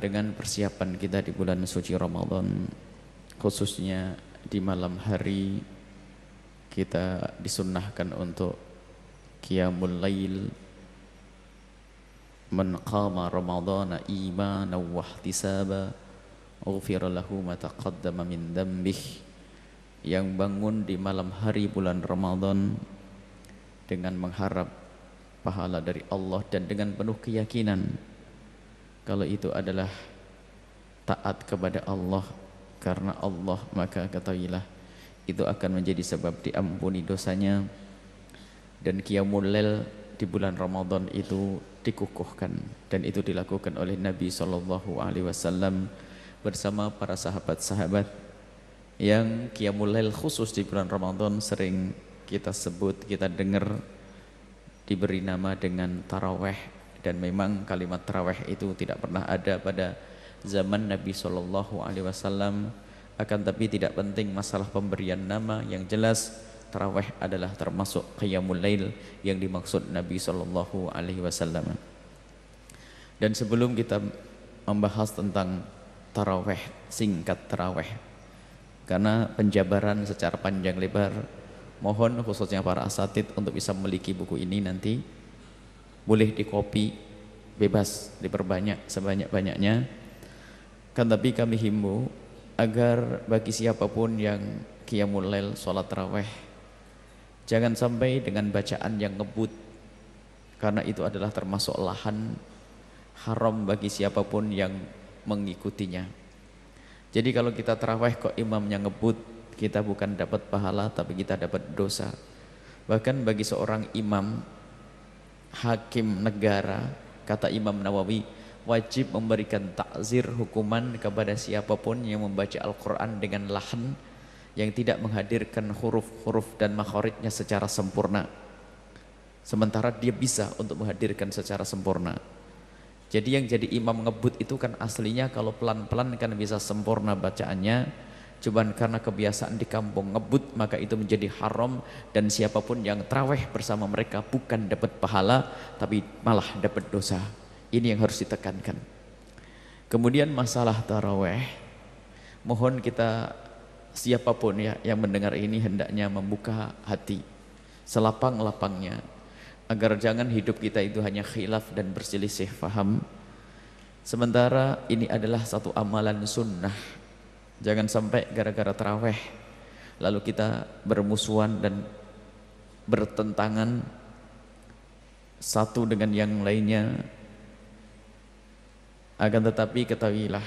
dengan persiapan kita di bulan suci Ramadan, khususnya di malam hari kita disunnahkan untuk qiyamul lail. Man qama ramadhana imanan wa ihtisaba ghufira lahu ma taqaddama min dhanbih. Yang bangun di malam hari bulan Ramadan dengan mengharap pahala dari Allah dan dengan penuh keyakinan kalau itu adalah taat kepada Allah karena Allah, maka ketahuilah itu akan menjadi sebab diampuni dosanya. Dan qiyamul lail di bulan Ramadan itu dikukuhkan, dan itu dilakukan oleh Nabi SAW bersama para sahabat-sahabat. Yang qiyamul lail khusus di bulan Ramadan sering kita sebut, kita dengar diberi nama dengan taraweh. Dan memang kalimat taraweh itu tidak pernah ada pada zaman Nabi SAW. Akan tapi tidak penting masalah pemberian nama, yang jelas taraweh adalah termasuk qiyamul lail yang dimaksud Nabi SAW. Dan sebelum kita membahas tentang taraweh, singkat taraweh, karena penjabaran secara panjang lebar, mohon khususnya para asatid untuk bisa memiliki buku ini nanti. Boleh dikopi, bebas, diperbanyak sebanyak-banyaknya. Kan tapi kami himbau agar bagi siapapun yang qiyamul lail, sholat taraweh, jangan sampai dengan bacaan yang ngebut, karena itu adalah termasuk lahan haram bagi siapapun yang mengikutinya. Jadi kalau kita taraweh kok imamnya ngebut, kita bukan dapat pahala tapi kita dapat dosa. Bahkan bagi seorang imam, hakim negara, kata Imam Nawawi, wajib memberikan takzir, hukuman kepada siapapun yang membaca Al-Quran dengan lahan yang tidak menghadirkan huruf-huruf dan makhorijnya secara sempurna, sementara dia bisa untuk menghadirkan secara sempurna. Jadi yang jadi imam ngebut itu kan aslinya kalau pelan-pelan kan bisa sempurna bacaannya, cuman karena kebiasaan di kampung ngebut maka itu menjadi haram. Dan siapapun yang taraweh bersama mereka bukan dapat pahala tapi malah dapat dosa. Ini yang harus ditekankan. Kemudian masalah taraweh, mohon kita siapapun ya yang mendengar ini hendaknya membuka hati selapang-lapangnya, agar jangan hidup kita itu hanya khilaf dan berselisih faham. Sementara ini adalah satu amalan sunnah. Jangan sampai gara-gara taraweh lalu kita bermusuhan dan bertentangan satu dengan yang lainnya. Akan tetapi ketahuilah,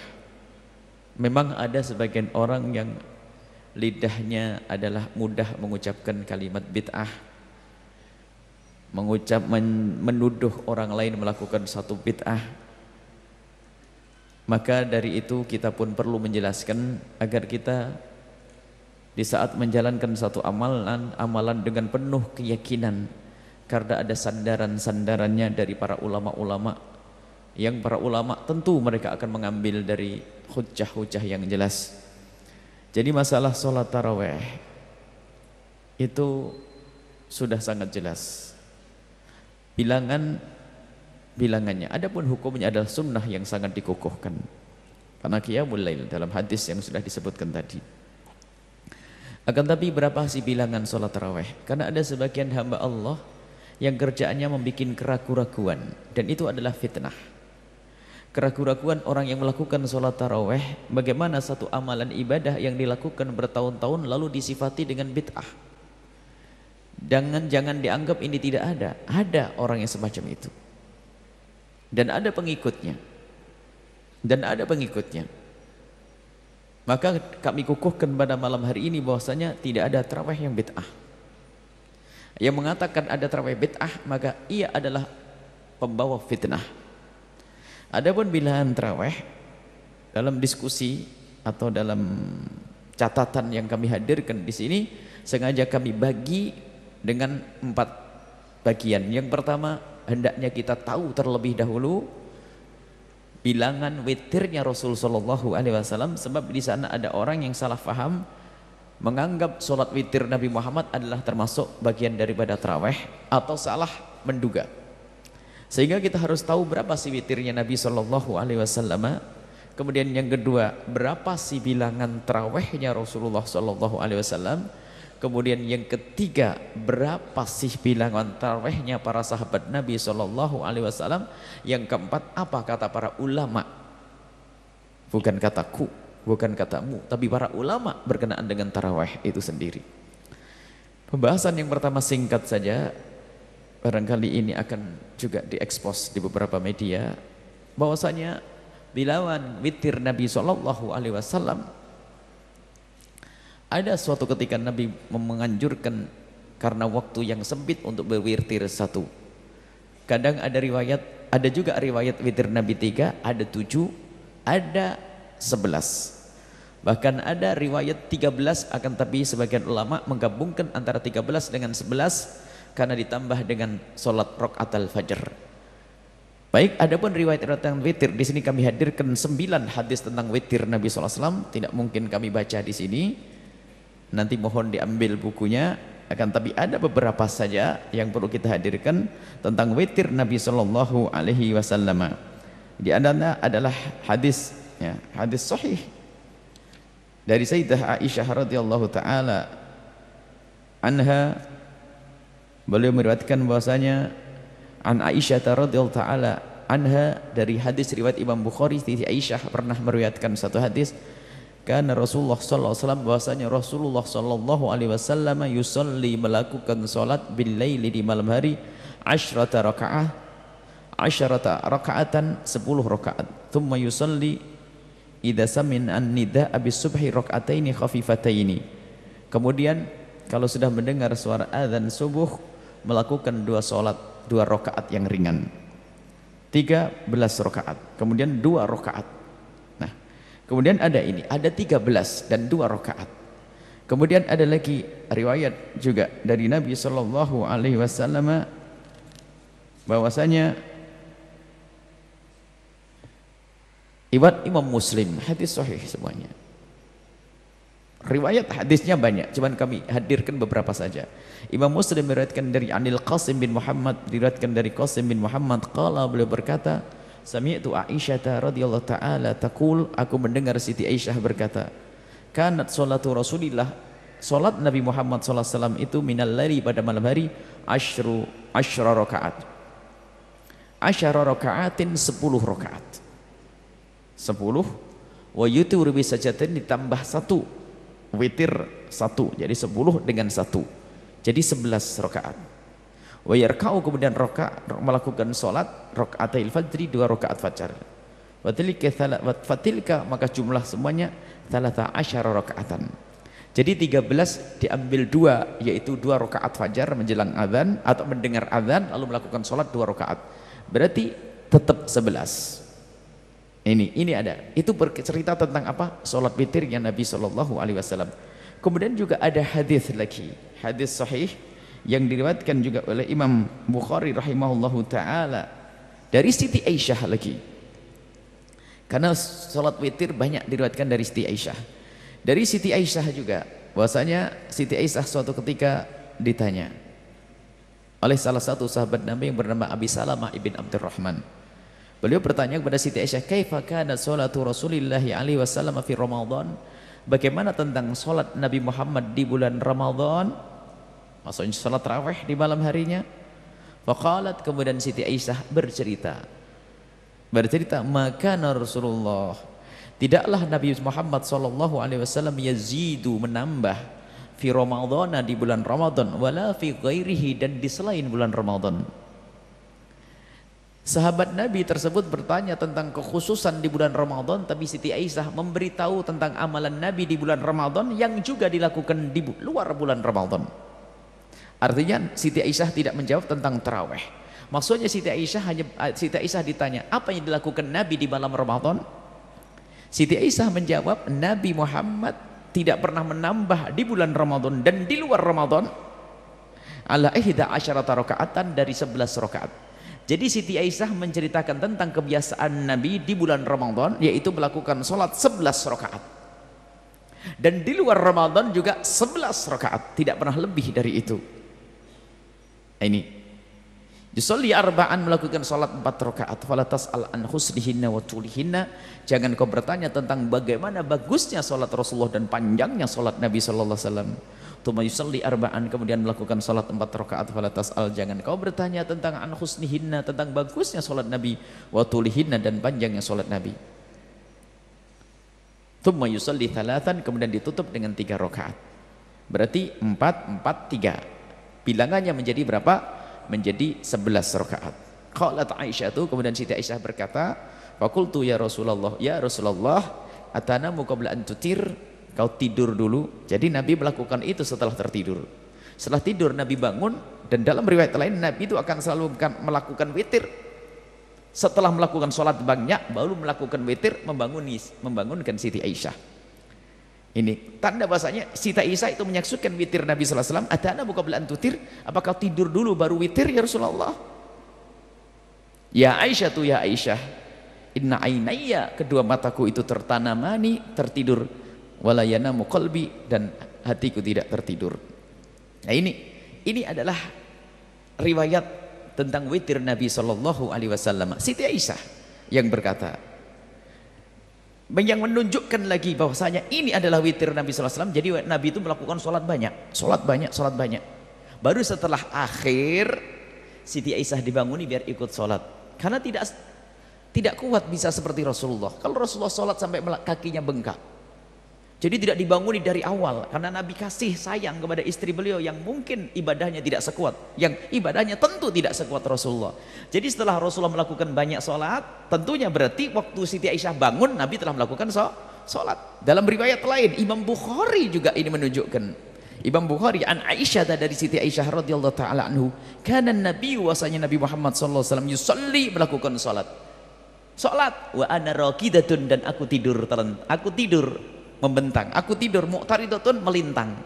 memang ada sebagian orang yang lidahnya adalah mudah mengucapkan kalimat bid'ah, menuduh orang lain melakukan satu bid'ah. Maka dari itu kita pun perlu menjelaskan agar kita di saat menjalankan satu amalan dengan penuh keyakinan, karena ada sandaran-sandarannya dari para ulama-ulama, yang para ulama tentu mereka akan mengambil dari hujjah-hujjah yang jelas. Jadi masalah sholat taraweh itu sudah sangat jelas bilangannya. Adapun hukumnya adalah sunnah yang sangat dikukuhkan, karena qiyamul lail dalam hadis yang sudah disebutkan tadi. Akan tapi berapa sih bilangan sholat taraweh? Karena ada sebagian hamba Allah yang kerjaannya membuat keraguan-raguan, dan itu adalah fitnah. Keraguan-raguan orang yang melakukan sholat taraweh, bagaimana satu amalan ibadah yang dilakukan bertahun-tahun lalu disifati dengan bid'ah. Jangan dianggap ini tidak ada. Ada orang yang semacam itu, dan ada pengikutnya, Maka kami kukuhkan pada malam hari ini bahwasanya tidak ada taraweh yang bid'ah. Yang mengatakan ada taraweh bid'ah, maka ia adalah pembawa fitnah. Adapun bilangan taraweh dalam diskusi atau dalam catatan yang kami hadirkan di sini, sengaja kami bagi dengan 4 bagian. Yang pertama, hendaknya kita tahu terlebih dahulu bilangan witirnya Rasul sallallahu alaihi wasallam, sebab di sana ada orang yang salah faham menganggap sholat witir Nabi Muhammad adalah termasuk bagian daripada taraweh, atau salah menduga. Sehingga kita harus tahu berapa sih witirnya Nabi sallallahu alaihi wasallam. Kemudian yang kedua, berapa sih bilangan tarawehnya Rasulullah Shallallahu Alaihi Wasallam? Kemudian yang ketiga, berapa sih bilangan tarawehnya para sahabat Nabi Shallallahu Alaihi Wasallam? Yang keempat, apa kata para ulama? Bukan kataku, bukan katamu, tapi para ulama berkenaan dengan taraweh itu sendiri. Pembahasan yang pertama singkat saja, barangkali ini akan juga diekspos di beberapa media, bahwasanya bilangan witir Nabi Shallallahu Alaihi Wasallam, ada suatu ketika Nabi menganjurkan karena waktu yang sempit untuk berwitir satu. Kadang ada riwayat, ada juga riwayat witir Nabi 3, ada 7, ada 11. Bahkan ada riwayat 13, akan tapi sebagian ulama menggabungkan antara 13 dengan 11 karena ditambah dengan sholat rakaat al-fajr. Baik, adapun riwayat tentang witir di sini kami hadirkan 9 hadis tentang witir Nabi SAW. Tidak mungkin kami baca di sini. Nanti mohon diambil bukunya. Akan tapi ada beberapa saja yang perlu kita hadirkan tentang witir Nabi Sallallahu Alaihi Wasallam. Di antaranya adalah hadis, ya, hadis sahih dari Sayyidah Aisyah radhiyallahu taala anha. Beliau meriwayatkan bahwasanya an Aisyah radhiyallahu taala anha, dari hadis riwayat Imam Bukhari, Siti Aisyah pernah meriwayatkan satu hadis, karena Rasulullah sallallahu alaihi wasallam, bahwasanya Rasulullah sallallahu alaihi wasallam yusalli, melakukan salat bil laili, di malam hari, 10 rakaatan 10 rakaat, thumma yusalli idza samin an nidaa bis subhi rakataini khafifataini. Kemudian kalau sudah mendengar suara azan subuh, melakukan 2 salat, 2 rakaat yang ringan, 13 rakaat, kemudian 2 rakaat. Nah, kemudian ada ini, ada 13 dan 2 rakaat. Kemudian ada lagi riwayat juga dari Nabi Shallallahu Alaihi Wasallam bahwasanya riwayat Imam Muslim, hadis sahih semuanya. Riwayat hadisnya banyak, cuman kami hadirkan beberapa saja. Imam Muslim meriwayatkan dari Anil Qasim bin Muhammad, diriwayatkan dari Qasim bin Muhammad, qala, beliau berkata, sami'tu Aisyah radhiyallahu taala taqul, aku mendengar Siti Aisyah berkata, kanat salatu Rasulillah, salat Nabi Muhammad sallallahu alaihi wasallam itu minal laili, pada malam hari, 10 rakaat. 10 rakaatin 10 rakaat. 10 wa yutiru bi sajdatin, ditambah 1 witir 1, jadi 10 dengan 1, jadi 11 rakaat. Wa yarka'u, kemudian melakukan salat rakaatil fajri, 2 rakaat fajar. Fatilka, maka jumlah semuanya 13 rakaatan. Jadi 13 diambil 2, yaitu 2 rakaat fajar menjelang azan atau mendengar azan lalu melakukan salat 2 rakaat. Berarti tetap 11. Ini ada. Itu bercerita tentang apa? Salat witirnya Nabi Shallallahu Alaihi Wasallam. Kemudian juga ada hadis lagi, hadis sahih yang diriwayatkan juga oleh Imam Bukhari rahimahullahu taala dari Siti Aisyah lagi. Karena salat witir banyak diriwayatkan dari Siti Aisyah. Dari Siti Aisyah juga bahwasanya Siti Aisyah suatu ketika ditanya oleh salah satu sahabat Nabi yang bernama Abi Salamah ibn Abdurrahman. Beliau bertanya kepada Siti Aisyah, kaifa kana salatu Rasulillah alaihi wasallam fi Ramadan? Bagaimana tentang salat Nabi Muhammad di bulan Ramadan? Maksudnya salat tarawih di malam harinya. Faqalat, kemudian Siti Aisyah bercerita, maka Rasulullah, tidaklah Nabi Muhammad sallallahu alaihi wasallam yazidu, menambah, fi Ramadan, di bulan Ramadan, wala fi ghairihi, dan di selain bulan Ramadan. Sahabat Nabi tersebut bertanya tentang kekhususan di bulan Ramadan, tapi Siti Aisyah memberitahu tentang amalan Nabi di bulan Ramadan yang juga dilakukan di luar bulan Ramadan. Artinya Siti Aisyah tidak menjawab tentang tarawih. Maksudnya Siti Aisyah ditanya, apa yang dilakukan Nabi di malam Ramadan? Siti Aisyah menjawab, Nabi Muhammad tidak pernah menambah di bulan Ramadan dan di luar Ramadan ala 11 rakaatan, dari 11 rakaat. Jadi Siti Aisyah menceritakan tentang kebiasaan Nabi di bulan Ramadan, yaitu melakukan sholat 11 rakaat. Dan di luar Ramadan juga 11 rakaat, tidak pernah lebih dari itu. Ini Yusolli arba'an, melakukan salat 4 rakaat. Fala tas'al an husnihinna wa tulihinna, jangan kau bertanya tentang bagaimana bagusnya salat Rasulullah dan panjangnya salat Nabi sallallahu alaihi wasallam. Tsumma yusolli arba'an, kemudian melakukan salat 4 rakaat. Fala tas'al, jangan kau bertanya tentang an husnihinna, tentang bagusnya salat Nabi, wa tulihinna, dan panjangnya salat Nabi. Tsumma yusolli thalathan, kemudian ditutup dengan 3 rakaat. Berarti 4 4 3. Bilangannya menjadi berapa? Menjadi 11 rakaat. Qalat Aisyah, kemudian Siti Aisyah berkata, faqultu ya Rasulullah, atanamu qabla an tutir, kau tidur dulu. Jadi Nabi melakukan itu setelah tertidur. Setelah tidur Nabi bangun, dan dalam riwayat lain Nabi itu akan selalu melakukan witir. Setelah melakukan sholat banyak, baru melakukan witir, membangunkan Siti Aisyah. Ini tanda bahasanya Siti Aisyah itu menyaksikan witir Nabi sallallahu alaihi wasallam. Atanamu qabla an tutir, apakah tidur dulu baru witir ya Rasulullah? Ya Aisyah, ya Aisyah, inna ainayya, kedua mataku itu tertanamani, tertidur, wala yanamu qalbi, dan hatiku tidak tertidur. Nah ini adalah riwayat tentang witir Nabi sallallahu alaihi wasallam. Siti Aisyah yang berkata, yang menunjukkan lagi bahwasanya ini adalah witir Nabi sallallahu alaihi wasallam. Jadi Nabi itu melakukan sholat banyak. Baru setelah akhir Siti Aisyah dibanguni biar ikut sholat, karena tidak kuat bisa seperti Rasulullah. Kalau Rasulullah sholat sampai kakinya bengkak, jadi tidak dibanguni dari awal, karena Nabi kasih sayang kepada istri beliau yang mungkin ibadahnya tidak sekuat, yang ibadahnya tentu tidak sekuat Rasulullah. Jadi setelah Rasulullah melakukan banyak sholat, tentunya berarti waktu Siti Aisyah bangun, Nabi telah melakukan sholat. Dalam riwayat lain, Imam Bukhari juga ini menunjukkan. Imam Bukhari an Aisyah, dari Siti Aisyah radhiyallahu taala anhu, kana Nabi, wasanya Nabi Muhammad sallallahu alaihi wasallam, yusolli, melakukan sholat, wa ana raqidatun, dan aku tidur membentang, aku tidur mu'taridatun, melintang.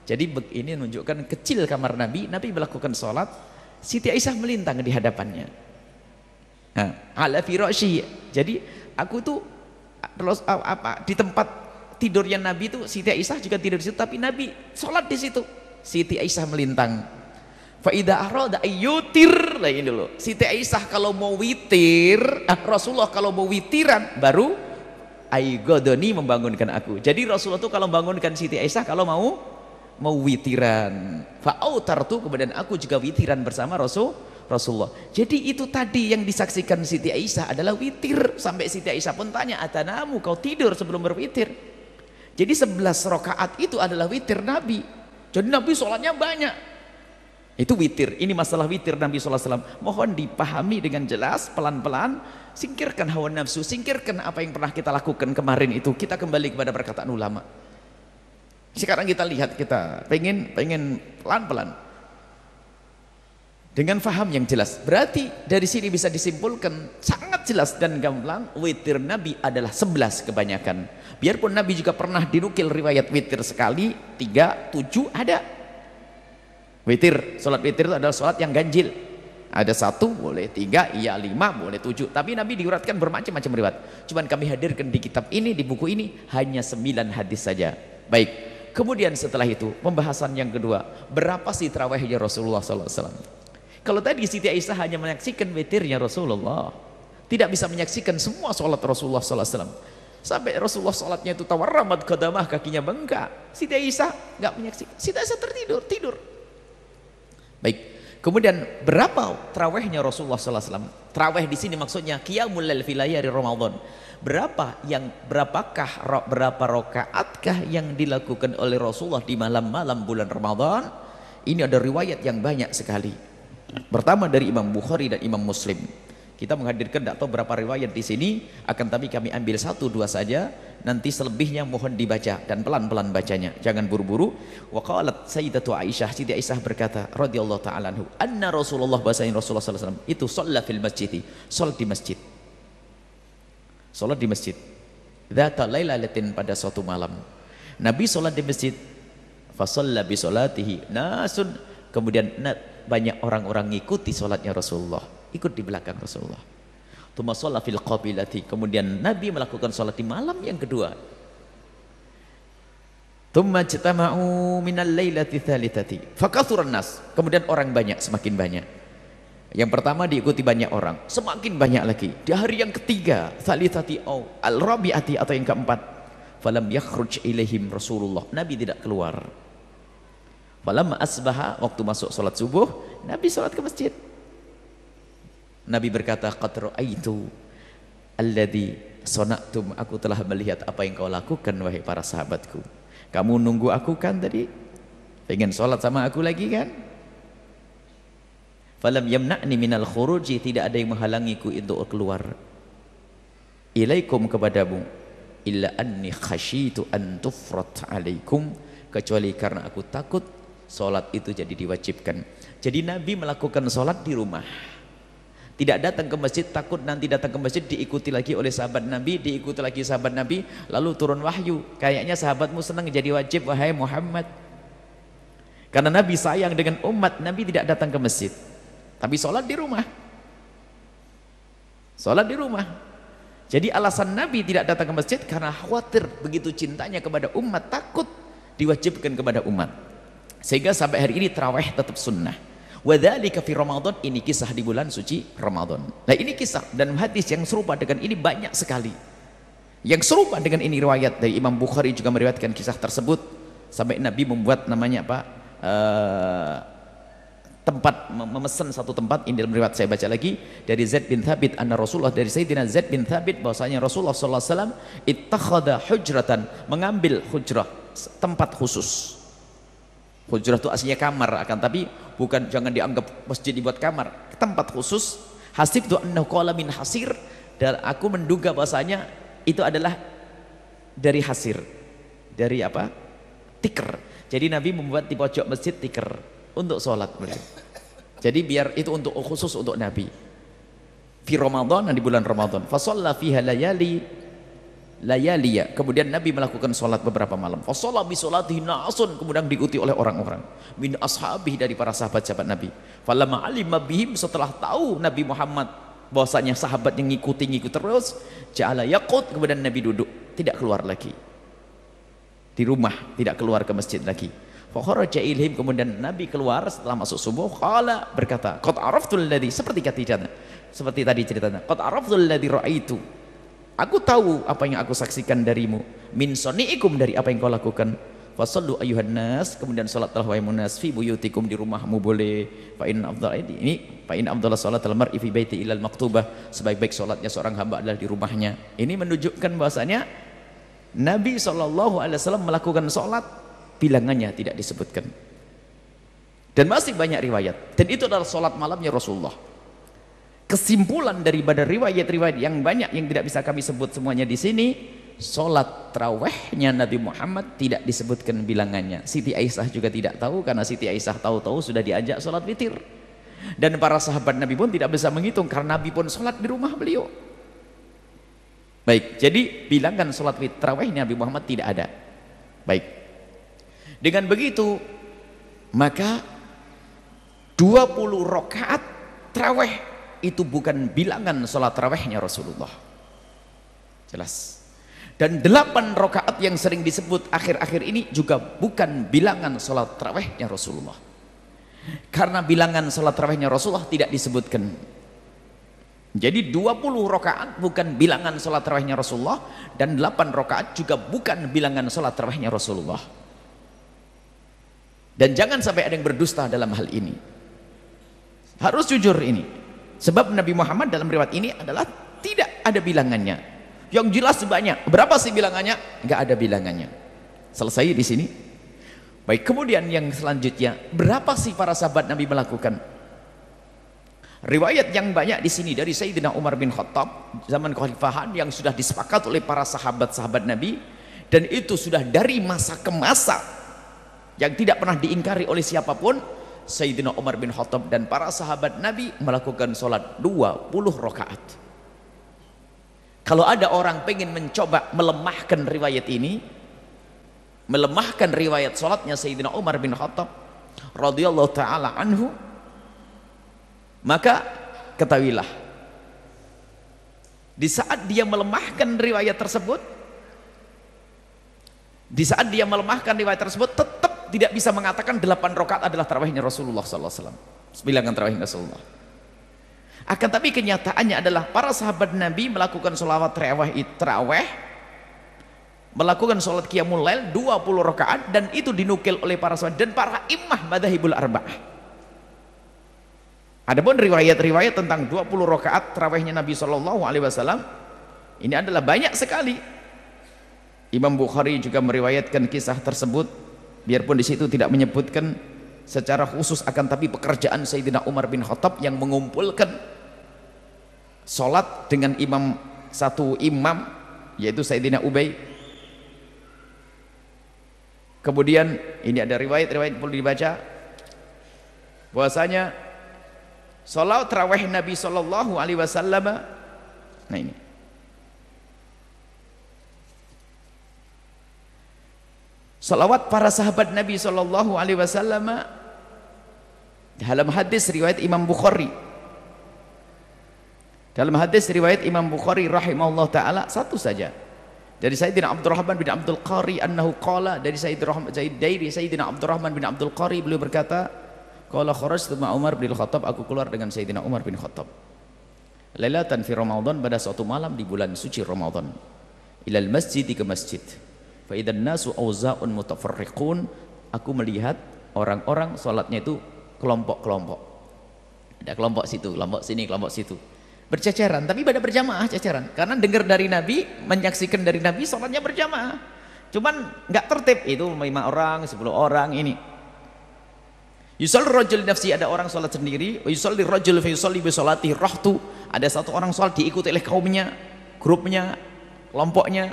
Jadi ini menunjukkan kecil kamar Nabi melakukan sholat, Siti Aisyah melintang di hadapannya. Nah, ala firasyi, jadi aku tuh di tempat tidurnya Nabi itu, Siti Aisyah juga tidur di situ, tapi Nabi sholat di situ, Siti Aisyah melintang. Fa idza arada ayyutir, lah ini dulu. Siti Aisyah kalau mau witir, Rasulullah kalau mau witiran baru Aigodoni, membangunkan aku. Jadi Rasulullah itu kalau membangunkan Siti Aisyah kalau mau witiran. Fa'autartu, kemudian aku juga witiran bersama Rasulullah. Jadi itu tadi yang disaksikan Siti Aisyah adalah witir. Sampai Siti Aisyah pun tanya, atanamu, kau tidur sebelum berwitir? Jadi 11 rakaat itu adalah witir Nabi. Jadi Nabi sholatnya banyak. Itu witir. Ini masalah witir Nabi SAW. Mohon dipahami dengan jelas, pelan-pelan. Singkirkan hawa nafsu, singkirkan apa yang pernah kita lakukan kemarin itu. Kita kembali kepada perkataan ulama. Sekarang kita lihat, kita pengen pelan-pelan dengan faham yang jelas. Berarti dari sini bisa disimpulkan sangat jelas dan gamblang, witir Nabi adalah 11 kebanyakan. Biarpun Nabi juga pernah dinukil riwayat witir sekali, 3, 7 ada. Witir, sholat witir itu adalah sholat yang ganjil. Ada 1 boleh, 3, iya 5 boleh, 7. Tapi Nabi diuratkan bermacam-macam riwayat. Cuman kami hadirkan di kitab ini, di buku ini hanya 9 hadis saja. Baik. Kemudian setelah itu pembahasan yang kedua, berapa sih tarawihnya Rasulullah SAW? Kalau tadi Siti Aisyah hanya menyaksikan witirnya Rasulullah, tidak bisa menyaksikan semua sholat Rasulullah SAW. Sampai Rasulullah sholatnya itu tawarramat qadamah, kakinya bengkak. Siti Aisyah nggak menyaksikan. Siti Aisyah tidur. Baik. Kemudian berapa tarawihnya Rasulullah SAW? Tarawih di sini maksudnya qiyamul lail fi layali Ramadan. Berapa rakaatkah yang dilakukan oleh Rasulullah di malam-malam bulan Ramadan? Ini ada riwayat yang banyak sekali. Pertama dari Imam Bukhari dan Imam Muslim. Kita menghadirkan tidak tahu berapa riwayat di sini, akan tapi kami ambil 1-2 saja. Nanti selebihnya mohon dibaca dan pelan-pelan bacanya, jangan buru-buru. Wa qalat Sayyidatu Aisyah, Siti Aisyah berkata radhiyallahu ta'ala anhu, anna Rasulullah, bahasanya Rasulullah sallallahu alaihi wasallam itu shalla fil masjid, salat di masjid. Salat di masjid. Dzata lailatin, pada suatu malam. Nabi salat di masjid. Fa shalla bi salatihi nasun, kemudian banyak orang-orang ngikuti salatnya Rasulullah, ikut di belakang Rasulullah. Tsumma shalla fil qabilati, kemudian Nabi melakukan salat di malam yang kedua. Tsumma ijtama'u minal lailati tsalitsati fakathura nas, kemudian orang banyak, semakin banyak. Yang pertama diikuti banyak orang, semakin banyak lagi. Di hari yang ketiga, tsalitsati au al-rabi'ati atau yang keempat, falam yakhruj ilaihim Rasulullah. Nabi tidak keluar. Falamma asbaha, waktu masuk salat subuh, Nabi salat ke masjid. Nabi berkata, qad ra'aitu alladzi sana'tum, aku telah melihat apa yang kau lakukan wahai para sahabatku. Kamu nunggu aku kan tadi? Pengen salat sama aku lagi kan? Falam yamna'ni minal khuruji, tidak ada yang menghalangiku untuk keluar ilaikum kepadamu, illa anni khasyitu an tufrat alaikum, kecuali karena aku takut salat itu jadi diwajibkan. Jadi Nabi melakukan salat di rumah, tidak datang ke masjid, takut nanti datang ke masjid diikuti lagi oleh sahabat Nabi, diikuti lagi sahabat Nabi, lalu turun wahyu, kayaknya sahabatmu senang jadi wajib wahai Muhammad. Karena Nabi sayang dengan umat, Nabi tidak datang ke masjid, tapi sholat di rumah. Sholat di rumah. Jadi alasan Nabi tidak datang ke masjid karena khawatir, begitu cintanya kepada umat, takut diwajibkan kepada umat. Sehingga sampai hari ini tarawih tetap sunnah. Wadzalika fi Ramadan, ini kisah di bulan suci Ramadan. Nah ini kisah dan hadis yang serupa dengan ini banyak sekali. Yang serupa dengan ini riwayat dari Imam Bukhari juga meriwayatkan kisah tersebut, sampai Nabi membuat namanya apa? Tempat, memesan satu tempat. Ini dalam riwayat saya baca lagi dari Zaid bin Thabit anna Rasulullah, dari Sayyidina Zaid bin Thabit bahwasanya Rasulullah sallallahu alaihi wasallam ittakhadha hujratan, mengambil hujrah, tempat khusus. Hujrah itu aslinya kamar, akan tapi bukan, jangan dianggap masjid dibuat kamar, tempat khusus. Hasibtu annahu qala min hasir, dan aku menduga bahwasanya itu adalah dari hasir, dari apa? Tikar. Jadi Nabi membuat di pojok masjid tikar untuk sholat beliau. Jadi biar itu untuk khusus untuk Nabi. Fi Ramadan, di bulan Ramadan. Fa shalla fiha layaliya. Kemudian Nabi melakukan sholat beberapa malam. Fa shalla bi sholatihi nasun, kemudian diikuti oleh orang-orang min ashabihi, dari para sahabat-sahabat Nabi. Falamma alima bihim, setelah tahu Nabi Muhammad bahwasanya sahabat yang ngikuti terus, ja'ala yaqut, kemudian Nabi duduk, tidak keluar lagi. Di rumah, tidak keluar ke masjid lagi. Fakharaja ilaihim, kemudian Nabi keluar setelah masuk subuh, qala, berkata, qad araftul ladzi, seperti tadi ceritanya, qad araftul ladzi raaitu, aku tahu apa yang aku saksikan darimu, min soni'ikum, dari apa yang kau lakukan. Fasallu ayuhan nas, kemudian salatlah wahai munas, fi buyutikum, di rumahmu boleh. Fa in afdal, ini fa in afdal salatul mar'i fi baiti ilal maktubah, sebaik-baik salatnya seorang hamba adalah di rumahnya. Ini menunjukkan bahwasanya Nabi SAW melakukan sholat, bilangannya tidak disebutkan. Dan masih banyak riwayat. Dan itu adalah sholat malamnya Rasulullah. Kesimpulan daripada riwayat-riwayat yang banyak yang tidak bisa kami sebut semuanya di sini, sholat tarawihnya Nabi Muhammad tidak disebutkan bilangannya. Siti Aisyah juga tidak tahu, karena Siti Aisyah tahu-tahu sudah diajak sholat witir. Dan para sahabat Nabi pun tidak bisa menghitung, karena Nabi pun sholat di rumah beliau. Baik, jadi bilangan sholat tarawih Nabi Muhammad tidak ada. Baik, dengan begitu maka 20 rakaat tarawih itu bukan bilangan sholat tarawihnya Rasulullah, jelas. Dan 8 rakaat yang sering disebut akhir-akhir ini juga bukan bilangan sholat tarawihnya Rasulullah, karena bilangan sholat tarawihnya Rasulullah tidak disebutkan. Jadi 20 rakaat bukan bilangan sholat tarawihnya Rasulullah, dan 8 rakaat juga bukan bilangan sholat tarawihnya Rasulullah. Dan jangan sampai ada yang berdusta dalam hal ini, harus jujur ini. Sebab Nabi Muhammad dalam riwayat ini adalah tidak ada bilangannya. Yang jelas banyak. Berapa sih bilangannya? Enggak ada bilangannya. Selesai di sini. Baik, kemudian yang selanjutnya, berapa sih para sahabat Nabi melakukan? Riwayat yang banyak di sini dari Sayyidina Umar bin Khattab zaman kekhalifahan yang sudah disepakati oleh para sahabat-sahabat Nabi, dan itu sudah dari masa ke masa yang tidak pernah diingkari oleh siapapun. Sayyidina Umar bin Khattab dan para sahabat Nabi melakukan sholat 20 rakaat. Kalau ada orang pengen mencoba melemahkan riwayat ini, melemahkan riwayat sholatnya Sayyidina Umar bin Khattab radhiyallahu ta'ala anhu, maka ketahuilah, di saat dia melemahkan riwayat tersebut, tetap tidak bisa mengatakan 8 rakaat adalah tarawihnya Rasulullah SAW, bilangan tarawihnya Rasulullah. Akan tapi kenyataannya adalah para sahabat Nabi melakukan sholawat tarawih, melakukan sholat qiyamul lail 20 rakaat, dan itu dinukil oleh para sahabat dan para imam madzhabul arba'ah. Adapun riwayat-riwayat tentang 20 rakaat tarawihnya Nabi Shallallahu Alaihi Wasallam ini adalah banyak sekali. Imam Bukhari juga meriwayatkan kisah tersebut, biarpun di situ tidak menyebutkan secara khusus, akan tapi pekerjaan Sayyidina Umar bin Khattab yang mengumpulkan sholat dengan satu imam yaitu Sayyidina Ubay. Kemudian ini ada riwayat-riwayat perlu dibaca bahwasanya sholat tarawih Nabi Shallallahu Alaihi Wasallam, nah ini salawat para sahabat Nabi Shallallahu Alaihi Wasallam dalam hadis riwayat Imam Bukhari. Dalam hadis riwayat Imam Bukhari rahimahullah taala satu saja dari Sayyidina Abdurrahman bin Abdul Qari annahu qala, dari Sayyidina Abdurrahman bin Abdul Qari, beliau berkata, qala kharajtu ma Umar bin Khattab, aku keluar dengan Sayyidina Umar bin Khattab lailatan fi Ramadan, pada suatu malam di bulan suci Ramadan, ilal masjid, ke masjid, fa idan nasu auza'un mutafarriqun, aku melihat orang-orang salatnya itu kelompok-kelompok, ada kelompok situ, kelompok sini, kelompok situ, berceceran, tapi pada berjamaah ceceran, karena dengar dari Nabi, menyaksikan dari Nabi salatnya berjamaah, cuman nggak tertib, itu 5 orang, 10 orang ini. Yusalli rajul nafsi, ada orang salat sendiri, yusalli rajul fa yusalli bi salati rahtu, ada satu orang salat diikuti oleh kaumnya, grupnya, kelompoknya.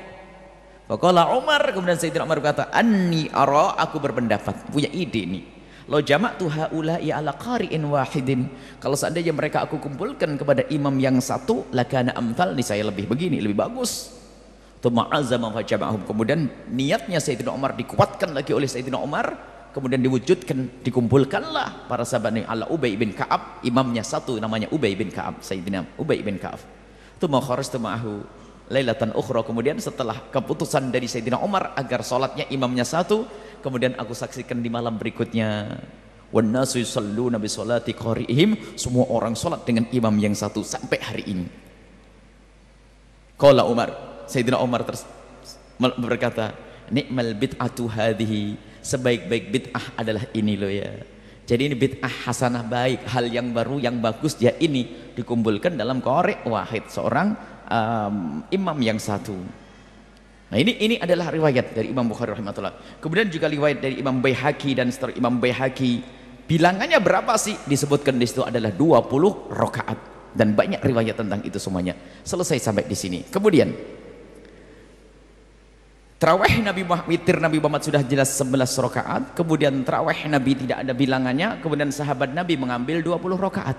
Faqala Umar, kemudian Sayyidina Umar berkata, anni ara, aku berpendapat, punya ide nih, lo jama'tu haula'i ala qari'in wahidin, kalau seandainya mereka aku kumpulkan kepada imam yang satu, lakana amthal, nih saya lebih begini, lebih bagus. Tuma'azama fa jama'ahum, kemudian niatnya Sayyidina Umar dikuatkan lagi oleh Sayyidina Umar, kemudian diwujudkan, dikumpulkanlah para sahabat ini ala Ubay bin Ka'ab, imamnya satu namanya Ubay bin Ka'ab, Sayyidina Ubay bin Ka'ab. Tsumma kharajtu ma'ahu lailatan ukhra, kemudian setelah keputusan dari Sayyidina Umar agar salatnya imamnya satu, kemudian aku saksikan di malam berikutnya, wan nasu yusalluna bi salati qari'ihim, semua orang salat dengan imam yang satu sampai hari ini. Qala Umar, Sayyidina Umar berkata, ni'mal bid'atu hadhihi, sebaik-baik bid'ah adalah ini loh ya. Jadi ini bid'ah hasanah, baik, hal yang baru, yang bagus, ya ini dikumpulkan dalam qari' wahid, seorang imam yang satu. Nah ini adalah riwayat dari Imam Bukhari rahimahullah. Kemudian juga riwayat dari Imam Baihaqi dan setelah Imam Baihaqi, bilangannya berapa sih? Disebutkan di situ adalah 20 rakaat, dan banyak riwayat tentang itu semuanya. Selesai sampai di sini. Kemudian tarawih Nabi Muhammad, witir Nabi Muhammad sudah jelas 11 rakaat. Kemudian tarawih Nabi tidak ada bilangannya. Kemudian sahabat Nabi mengambil 20 rakaat.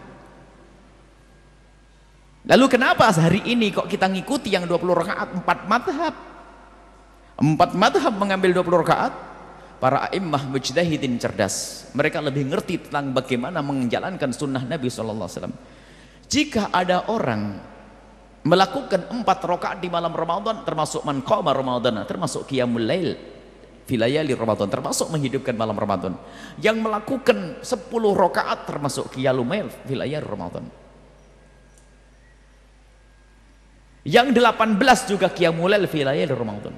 Lalu kenapa hari ini kok kita ngikuti yang 20 rakaat? 4 madhab. 4 madhab mengambil 20 rakaat. Para a'immah mujtahidin cerdas, mereka lebih ngerti tentang bagaimana menjalankan sunnah Nabi SAW. Jika ada orang melakukan 4 rakaat di malam Ramadan, termasuk man qama Ramadan, termasuk qiyamul lail fi layali Ramadan, termasuk menghidupkan malam Ramadan, yang melakukan 10 rakaat termasuk qiyamul lail fi layali Ramadan, yang 18 juga qiyamul lail fi layali Ramadan,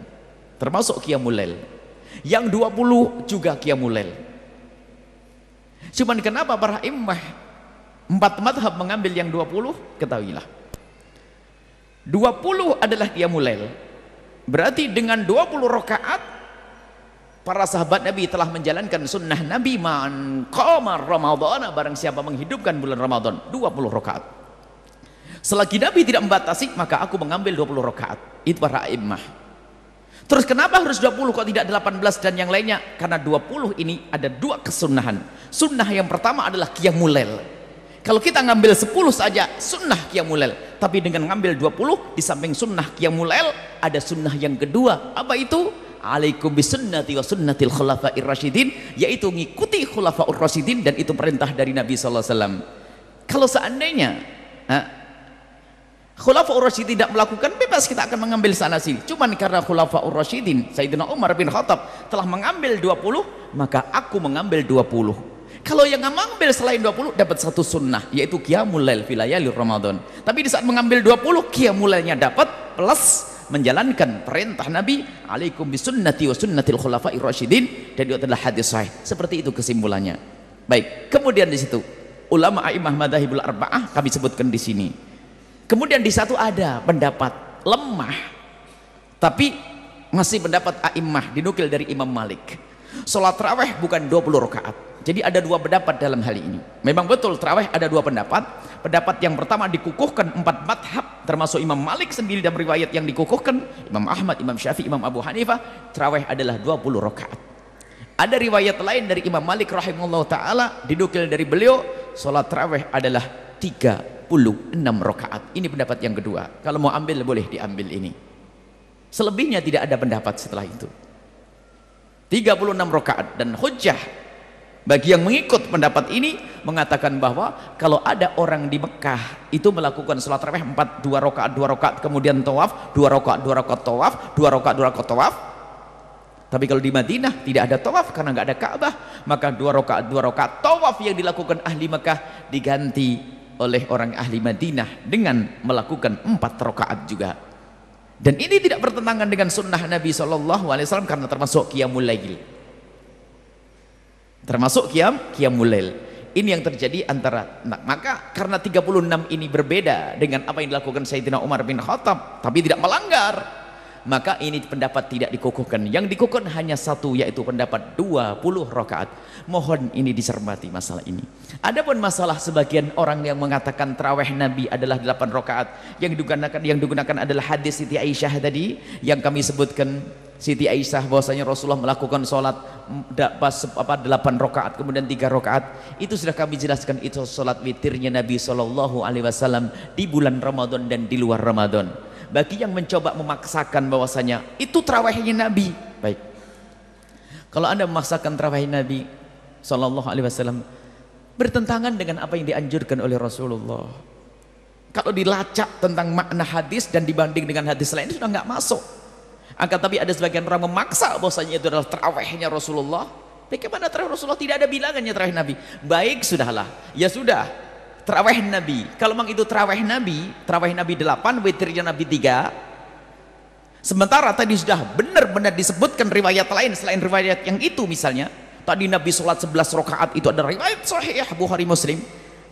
termasuk qiyamul lail, yang 20 juga qiyamul lail. Cuman kenapa para imam 4 madhab mengambil yang 20? Ketahuilah, 20 adalah qiyamul lail. Berarti dengan 20 rakaat para sahabat Nabi telah menjalankan sunnah Nabi, man qama Ramadhana, barang siapa menghidupkan bulan Ramadan, 20 rakaat. Selagi Nabi tidak membatasi, maka aku mengambil 20 rakaat. Itu para imam. Terus kenapa harus 20 kok tidak 18 dan yang lainnya? Karena 20 ini ada 2 kesunahan. Sunnah yang pertama adalah qiyamul lail. Kalau kita ngambil 10 saja sunnah qiyamul lail, tapi dengan ngambil 20 di samping sunnah qiyamul lail ada sunnah yang kedua. Apa itu? Alaikum bisunnati wa sunnatil khulafa'ir rasyidin, yaitu ngikuti khulafa'ur rasyidin, dan itu perintah dari Nabi sallallahu alaihi wasallam. Kalau seandainya khulafa'ur rasyidin tidak melakukan, bebas kita akan mengambil sana sini. Cuman karena khulafa'ur rasyidin Sayyidina Umar bin Khattab telah mengambil 20, maka aku mengambil 20. Kalau yang mengambil selain 20 dapat satu sunnah, yaitu qiyamul lail fi layali Ramadan. Tapi di saat mengambil 20, qiyamul lailnya dapat plus menjalankan perintah Nabi, alaikum bisunnati wa sunnatil khulafa'ir rasyidin, dan itu adalah hadis sahih. Seperti itu kesimpulannya. Baik, kemudian di situ ulama a'immah madzhabul arba'ah kami sebutkan di sini. Kemudian di satu ada pendapat lemah, tapi masih pendapat a'immah dinukil dari Imam Malik. Salat tarawih bukan 20 rakaat. Jadi ada dua pendapat dalam hal ini. Memang betul tarawih ada dua pendapat. Pendapat yang pertama dikukuhkan 4 madhab, termasuk Imam Malik sendiri dalam riwayat yang dikukuhkan, Imam Ahmad, Imam Syafi'i, Imam Abu Hanifah, tarawih adalah 20 rakaat. Ada riwayat lain dari Imam Malik rahimahullah ta'ala, dinukil dari beliau, salat tarawih adalah 36 rakaat. Ini pendapat yang kedua. Kalau mau ambil boleh diambil ini. Selebihnya tidak ada pendapat setelah itu. 36 rakaat, dan hujjah bagi yang mengikut pendapat ini mengatakan bahwa kalau ada orang di Mekah itu melakukan sholat tarawih 2 rakaat kemudian tawaf, 2 rakaat tawaf, 2 rakaat tawaf. Tapi kalau di Madinah tidak ada tawaf karena nggak ada Ka'bah, maka 2 rakaat tawaf yang dilakukan ahli Mekah diganti oleh orang ahli Madinah dengan melakukan 4 rakaat juga. Dan ini tidak bertentangan dengan sunnah Nabi SAW karena termasuk qiyamul lail. Termasuk qiyamul lail. Ini yang terjadi antara, nah, maka karena 36 ini berbeda dengan apa yang dilakukan Sayyidina Umar bin Khattab, tapi tidak melanggar, maka ini pendapat tidak dikukuhkan. Yang dikukuhkan hanya satu, yaitu pendapat 20 rakaat. Mohon ini dicermati masalah ini. Adapun masalah sebagian orang yang mengatakan tarawih Nabi adalah 8 rakaat, yang digunakan adalah hadis Siti Aisyah tadi yang kami sebutkan. Siti Aisyah bahwasanya Rasulullah melakukan sholat 8 rakaat kemudian 3 rakaat. Itu sudah kami jelaskan, itu sholat witirnya Nabi SAW di bulan Ramadan dan di luar Ramadan. Bagi yang mencoba memaksakan bahwasanya itu tarawihnya Nabi, baik. Kalau Anda memaksakan tarawih Nabi SAW bertentangan dengan apa yang dianjurkan oleh Rasulullah. Kalau dilacak tentang makna hadis dan dibanding dengan hadis lain sudah nggak masuk. Akan tapi ada sebagian orang memaksa bahwasanya itu adalah tarawihnya Rasulullah. Bagaimana tarawih Rasulullah? Tidak ada bilangannya tarawih Nabi. Baik, sudahlah. Ya sudah, tarawih Nabi. Kalau memang itu tarawih Nabi 8, witirnya Nabi 3. Sementara tadi sudah benar-benar disebutkan riwayat lain selain riwayat yang itu, misalnya tadi Nabi sholat 11 rakaat, itu ada riwayat sahih Bukhari Muslim.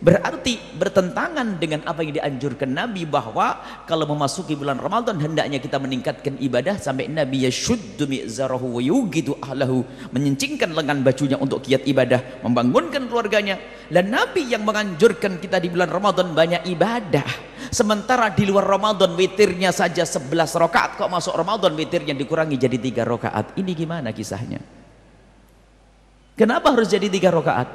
Berarti bertentangan dengan apa yang dianjurkan Nabi, bahwa kalau memasuki bulan Ramadan hendaknya kita meningkatkan ibadah sampai Nabi yashuddu mi'zarahu wa yugidu ahlahu, menyincingkan lengan bajunya untuk giat ibadah, membangunkan keluarganya. Dan Nabi yang menganjurkan kita di bulan Ramadan banyak ibadah, sementara di luar Ramadan witirnya saja 11 rakaat, kok masuk Ramadan witirnya dikurangi jadi 3 rakaat. Ini gimana kisahnya? Kenapa harus jadi 3 rakaat?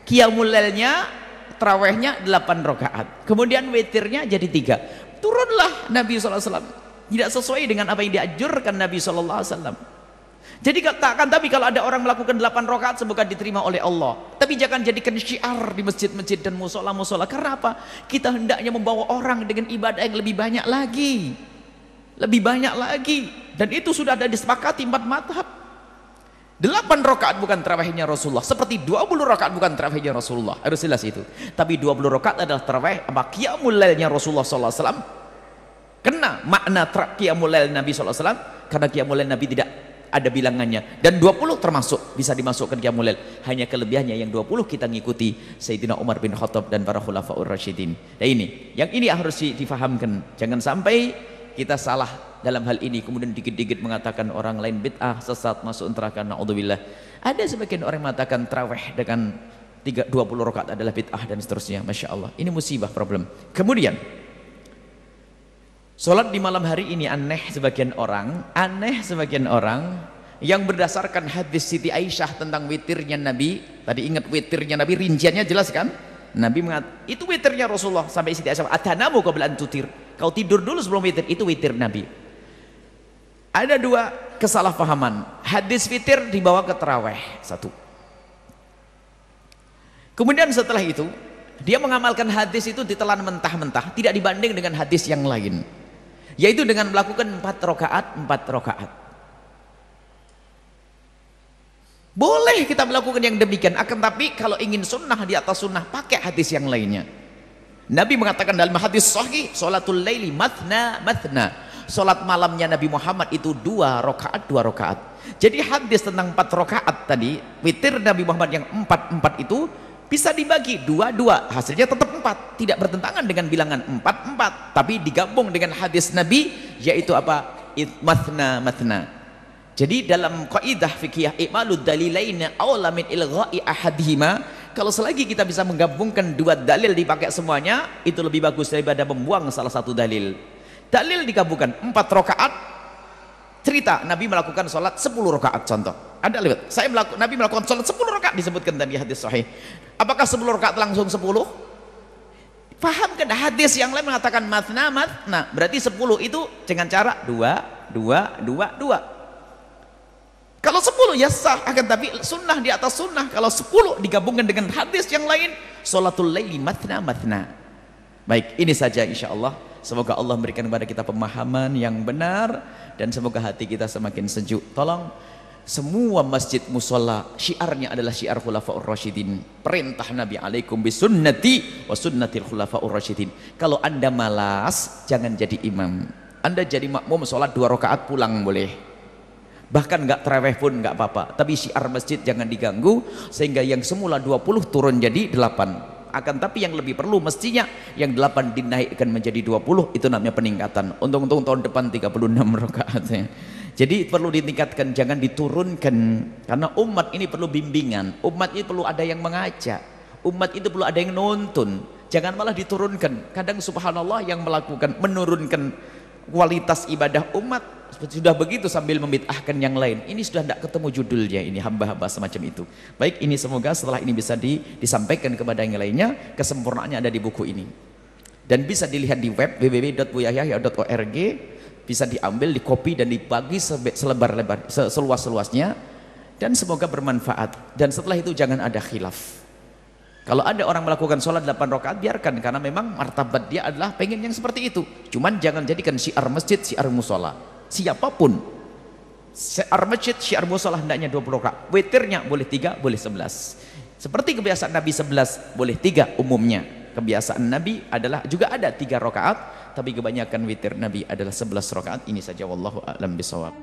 Qiyamul lailnya tarawihnya 8 rakaat, kemudian witirnya jadi 3. Turunlah Nabi SAW, tidak sesuai dengan apa yang dianjurkan Nabi SAW. Jadi katakan, tapi kalau ada orang melakukan 8 rakaat semoga diterima oleh Allah, tapi jangan jadikan syiar di masjid-masjid dan musola-musola. Karena apa? Kita hendaknya membawa orang dengan ibadah yang lebih banyak lagi, dan itu sudah ada disepakati 4 madhab. 8 rakaat bukan tarawihnya Rasulullah, seperti 20 rakaat bukan tarawihnya Rasulullah, harus jelas itu. Tapi 20 rakaat adalah tarawih qiyamul lailnya Rasulullah SAW. Kena makna qiyamul lail Nabi SAW, karena qiyamul lail Nabi tidak ada bilangannya, dan 20 termasuk bisa dimasukkan qiyamul lail. Hanya kelebihannya yang 20 kita ngikuti Sayyidina Umar bin Khattab dan para khulafaur rasyidin. Nah ini yang harus difahamkan, jangan sampai kita salah dalam hal ini, kemudian dikit-dikit mengatakan orang lain bid'ah, sesat, masuk neraka, naudzubillah. Ada sebagian orang mengatakan tarawih dengan 20 rakaat adalah bid'ah dan seterusnya. Masya Allah, ini musibah, problem. Kemudian sholat di malam hari ini aneh sebagian orang yang berdasarkan hadis Siti Aisyah tentang witirnya Nabi. Tadi ingat witirnya Nabi, rinciannya jelas kan? Nabi mengatakan itu witirnya Rasulullah, sampai Siti Aisyah, atanamu qabla an tutir, kau tidur dulu sebelum witir, itu witir Nabi. Ada 2 kesalahpahaman. Hadis witir dibawa ke tarawih 1. Kemudian setelah itu dia mengamalkan hadis itu ditelan mentah-mentah, tidak dibanding dengan hadis yang lain, yaitu dengan melakukan 4 rakaat. Boleh kita melakukan yang demikian, akan tapi kalau ingin sunnah di atas sunnah, pakai hadis yang lainnya. Nabi mengatakan dalam hadis sahih, sholatul laili mathna mathna, sholat malamnya Nabi Muhammad itu 2 rakaat 2 rakaat. Jadi hadis tentang 4 rakaat tadi, witir Nabi Muhammad yang 4 itu bisa dibagi 2 2, hasilnya tetap 4, tidak bertentangan dengan bilangan 4 4, tapi digabung dengan hadis Nabi yaitu apa? Mathna mathna. Jadi dalam kaidah fikih i'malud dalilaina aula min ilgha'i ahadihima, kalau selagi kita bisa menggabungkan 2 dalil dipakai semuanya, itu lebih bagus daripada membuang salah satu dalil. Dalil digabungkan 4 rakaat, cerita Nabi melakukan sholat 10 rakaat, contoh ada lewat Nabi melakukan sholat 10 rakaat, disebutkan tadi hadis sahih. Apakah 10 rakaat langsung 10? Pahamkan hadis yang lain mengatakan mathna mathna, berarti 10 itu dengan cara 2 2 2 2. Kalau 10 ya sah, akan tapi sunnah di atas sunnah. Kalau 10 digabungkan dengan hadis yang lain, sholatul laili mathna mathna. Baik, ini saja insya Allah. Semoga Allah memberikan kepada kita pemahaman yang benar, dan semoga hati kita semakin sejuk. Tolong semua masjid musola syiarnya adalah syiar khulafaur rasyidin. Perintah Nabi, alaikum bisunnati wa sunnatil khulafaur rasyidin. Kalau Anda malas, jangan jadi imam. Anda jadi makmum, sholat 2 rakaat pulang boleh. Bahkan nggak terawih pun nggak apa-apa, tapi syiar masjid jangan diganggu, sehingga yang semula 20 turun jadi 8. Akan tapi yang lebih perlu mestinya yang 8 dinaikkan menjadi 20, itu namanya peningkatan. Untung-untung tahun depan 36 rakaat ya. Jadi perlu ditingkatkan, jangan diturunkan, karena umat ini perlu bimbingan, umat ini perlu ada yang mengajak, umat itu perlu ada yang nuntun, jangan malah diturunkan. Kadang subhanallah yang menurunkan kualitas ibadah umat sudah begitu sambil membid'ahkan yang lain. Ini sudah tidak ketemu judulnya, ini hamba-hamba semacam itu. Baik, ini semoga setelah ini bisa disampaikan kepada yang lainnya. Kesempurnaannya ada di buku ini, dan bisa dilihat di web www.buyayahya.org. bisa diambil, dikopi dan dibagi selebar-lebar, seluas-luasnya, dan semoga bermanfaat. Dan setelah itu jangan ada khilaf. Kalau ada orang melakukan sholat 8 rakaat, biarkan, karena memang martabat dia adalah pengen yang seperti itu. Cuman jangan jadikan syiar masjid, syiar musola. Siapapun, syiar masjid, syiar musola hendaknya 20 rakaat. Witirnya boleh 3, boleh 11. Seperti kebiasaan Nabi 11, boleh 3 umumnya. Kebiasaan Nabi adalah juga ada 3 rakaat, tapi kebanyakan witir Nabi adalah 11 rakaat. Ini saja, wallahu a'lam bishawab.